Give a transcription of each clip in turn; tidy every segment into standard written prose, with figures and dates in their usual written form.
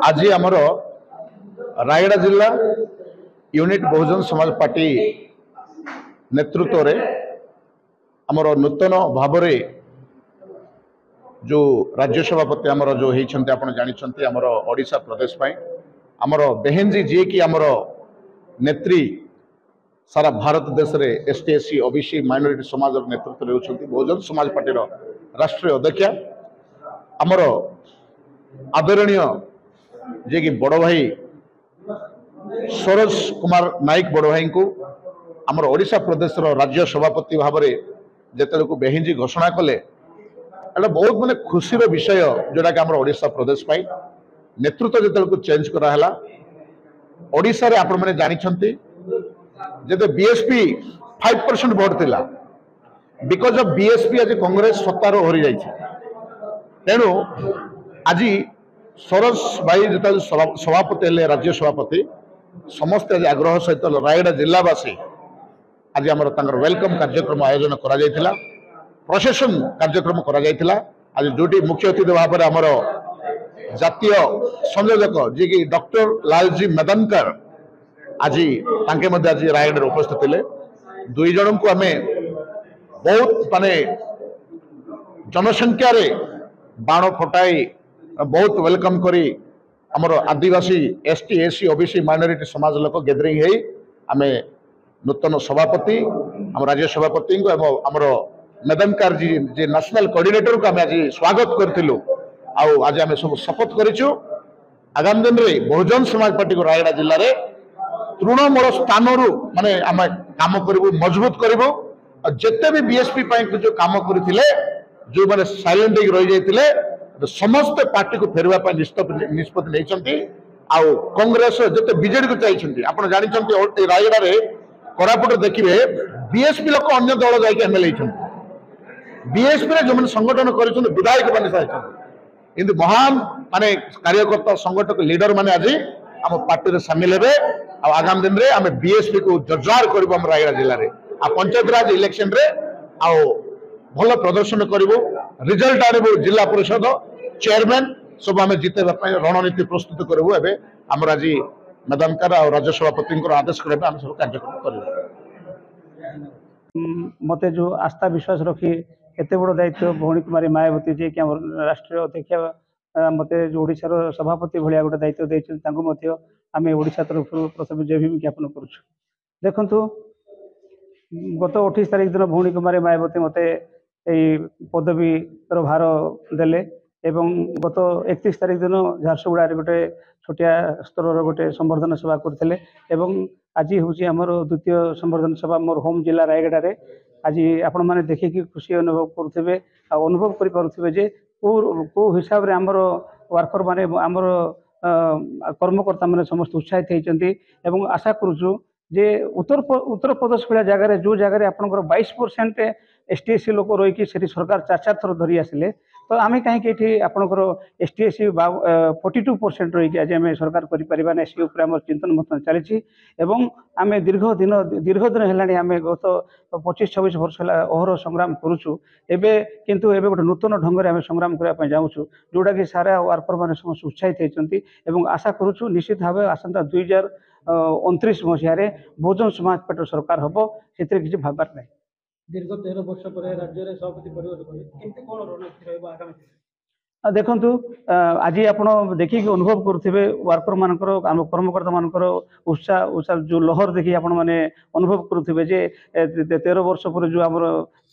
आज आमर रायगड़ा जिला यूनिट बहुजन समाज पार्टी नेतृत्व रे आमर नूतन भाव जो राज्य सभापति आमर जो होती आप जानते आमर ओडिशा प्रदेश आमर बेहेन जी कि आमर नेत्री सारा भारत देश रे एसटी एससी ओबीसी माइनॉरिटी समाज नेतृत्व रहउछंती बहुजन समाज पार्टी राष्ट्रीय अध्यक्ष आमर आदरणीय जे कि बड़ भाई सरोज कुमार नाइक बड़ भाई को आमर ओडिशा प्रदेश राज्य सभापति भाव में जेते को बेहिंजी घोषणा कले एटा बहुत माने खुशीर विषय जोटा कि आमर ओडिशा प्रदेश पाई नेतृत्व जेते को चेंज कराला ओडिशा रे आपण माने जानिछंती जेते बीएसपी 5% वोट थिला बिकॉज ऑफ बीएसपी आज कांग्रेस सत्तार हरि जाइछि तेणु आज सरोज भाई जो सभापति हेले राज्य सभापति समस्त आज आग्रह सहित रायगड़ा जिलावासी आज आम वेलकम कार्यक्रम आयोजन करा जायतिला प्रोसेसन कार्यक्रम करा जायतिला आज जोटी मुख्य अतिथि भाव में आमर जातीय संयोजक जी कि डॉक्टर लालजी मेदनकर आज आज रायगढ़ उपस्थित थे दुई जन को आम बहुत माने जनसंख्या रे बाण फटाई बहुत वेलकम करी आमर आदिवासी एसटी एससी ओबीसी माइनॉरिटी समाज लोक गैदरिंग है आम नूतन सभापति आम राज्य सभापति आमर मेदनकर जी जे नेशनल कोऑर्डिनेटर को आम आज स्वागत करूँ आज आम सब शपथ करूँ आगामी दिन में बहुजन समाज पार्टी को रायगड़ा जिले में तृणमूल स्थान माने आम काम करूँ मजबूत करूँ जिते भी बीएसपी जो काम करते जो मैंने साइलेंट रही जाते समस्त पार्टी को फेरवा निष्पत्ति नहीं कांग्रेस जिते बीजेडी को चाहिए आप जानते रायगड़ा रे कोरापुट देखिए बीएसपी लोक अन्य दल जाके बीएसपी जो मैंने संगठन कर विधायक मैंने किंतु महान माने कार्यकर्ता संगठक लीडर माने आज आम पार्टी में सामिल हे आगामी दिन में आम बीएसपी को जोरदार करूँ आम रायगड़ा जिले में आ पंचायत राज इलेक्शन रे भल प्रदर्शन करूँ रिजल्ट आनबू जिला परिषद चेयरमैन सब आम जितेबा रणनीति प्रस्तुत करूँ एवं आमर आज मेदनकर और राज्य सभापति आदेश करें आम सब कार्यक्रम कर मत जो आस्था विश्वास रखी एत बड़ दायित्व भौणी कुमारी मायावती जी कि राष्ट्रीय अध्यक्ष मत जो ओडिशार सभापति भाया गोटे दायित्व देते आम ओडिशा तरफ प्रथम जय भीम ज्ञापन करुँ देखु गत 28 तारिख दिन भौणी कुमारी मायावती मत पदवी भार देले एवं गत 31 तारिख दिन झारसुगुड़ा गोटे छोटिया स्तर गोटे संवर्धन सभा करते आज हूँ आमर द्वितीय संवर्धन सभा मोर होम जिला रायगड़ा रे आज आपण मैंने देखिकी खुशी अनुभव करुवे अनुभव करें को हिसाब से आमर वर्कर माने आमर कर्मकर्ता मैंने समस्त उत्साहित होती आशा करुचु जे उत्तर प्रदेश भाया जगह जो जगह आपंकर 22% एसटी एससी लोक रही सरकार 4 थर धरी आसिले तो आम कहीं आपंकर एसटी एससी 42% रही आज आम सरकार करें सी आम चिंतन मंथन चली आम दीर्घ दिन है आम गत 25-26 वर्ष है अहर संग्राम करुचु एवं किंतु एवं गोटे नूतन ढंग से आम संग्राम करने जाऊँ जोटा कि सारा वर्कर मैंने समस्त उत्साहित होती आशा करुचु निश्चित भाव आसंता 2029 मसीह बहुजन समाज पार्टी सरकार हम से किसी भाबार ना दीर्घ 13 वर्ष पर राज्य में सभापति परिवर्तन कौन रणनीति आगामी देखु आज आप देखिए अनुभव करुवे वर्कर मानकर आम कर्मकर्ता मानकर उत्साह जो लहर देखिए आपण मैंने अनुभव करुवे जे 13 वर्ष पर जो आमर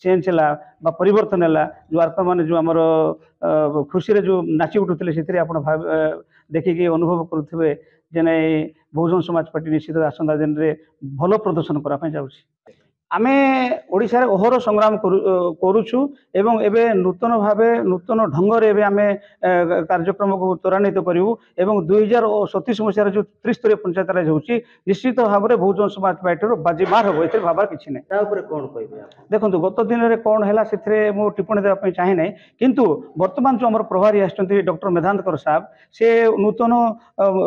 चेंज है परिवर्तन है जो वर्कर मैंने जो आमर खुशी जो नाची उठुते से आप देखिए अनुभव करुवे जे बहुजन समाज पार्टी निश्चित आसंता दिन में भल प्रदर्शन करने जाऊँगी आमे ओडिशा रे ओहर संग्राम करुछु एवं एबे नूतन भावे नूतन ढंग रे एबे आमे कार्यक्रम को त्वरान्वित करिवु एवं 2037 मसीह जो त्रिस्तरीय पंचायत राज होची निश्चित भाव में बहुजन समाज पार्टी बाजीमार हो एथे भाबार किछि नै कौन कहबे देखंतु गत दिन रे कोन हैला सेथरे मो टिप्पणी देबा पई चाहे नै किंतु वर्तमान जो हमर प्रभारी आछंती डॉक्टर मेधांतकर साहब से नूतन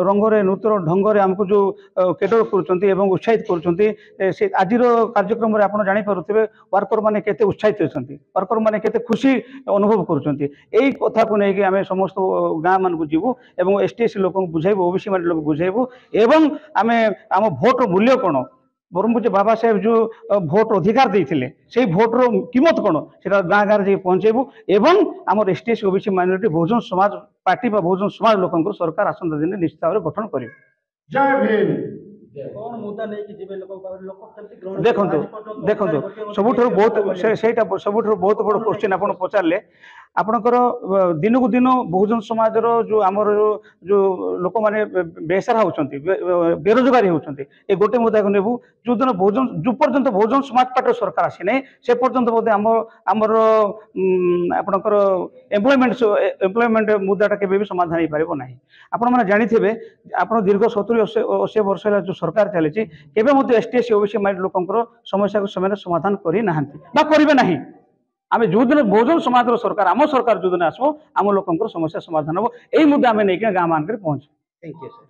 रंग रे नूतन ढंग रे हमको जो केडर करूछंती एवं उत्साहित करूछंती से आजिरो कार्यक्रम कार्यक्रम आप जापर वर्कर मैंने केते उत्साहित होती वर्कर मैंने केते खुशी अनुभव करुँच यही कथा को लेकिन आम समस्त गाँ मान को जीवु एवं एसटी लोक बुझेबू ओबीसी मान लोग बुझेबू एवं आम आम भोट मूल्य कौन ब्रह्मपुर बाबा साहेब जो भोट अधिकार देते से भोटर कीमत कौन से गाँ गाँव जाए पहुँचेबू एवं आम ST OBC minority Bahujan Samaj party Bahujan Samaj लोक सरकार आसंता दिन निश्चित भाव गठन कर जय भीम कौन मुद्दा नहीं कि जीवे लोक केमती ग्रहण देखो देखो सबुठ बहुत सबुठ बहुत बड़ क्वेश्चन आप पचारे आपणकर दिन को दिन बहुजन समाज जो आमर जो लोक मैंने बेसहारा होती बेरोजगारी होती ये गोटे मुद्दा को नेबू जो दिन बहुजन जो पर्यंत बहुजन समाज पार्टी सरकार आसी ना से पर्यंत बोधे आमर आपणकर एम्प्लॉयमेंट मुद्दाटा केबे भी समाधान हो पारिबो नाही आपण माने जानिथिबे आपण दीर्घ 70-80 वर्ष होला जो सरकार चली केबे मध्ये एसटी ओबीसी माइंड लोकंकर समस्या को ସେମାନେ समाधान करि नाहंती बा करिवे नाही आम जो दिन बहुजन समाज सरकार आम सरकार जो दिन आसो आम लोकंकर समस्या समाधान हम यही मुद्दा आम नहीं गाँ मान पहुँच थैंक यू सर।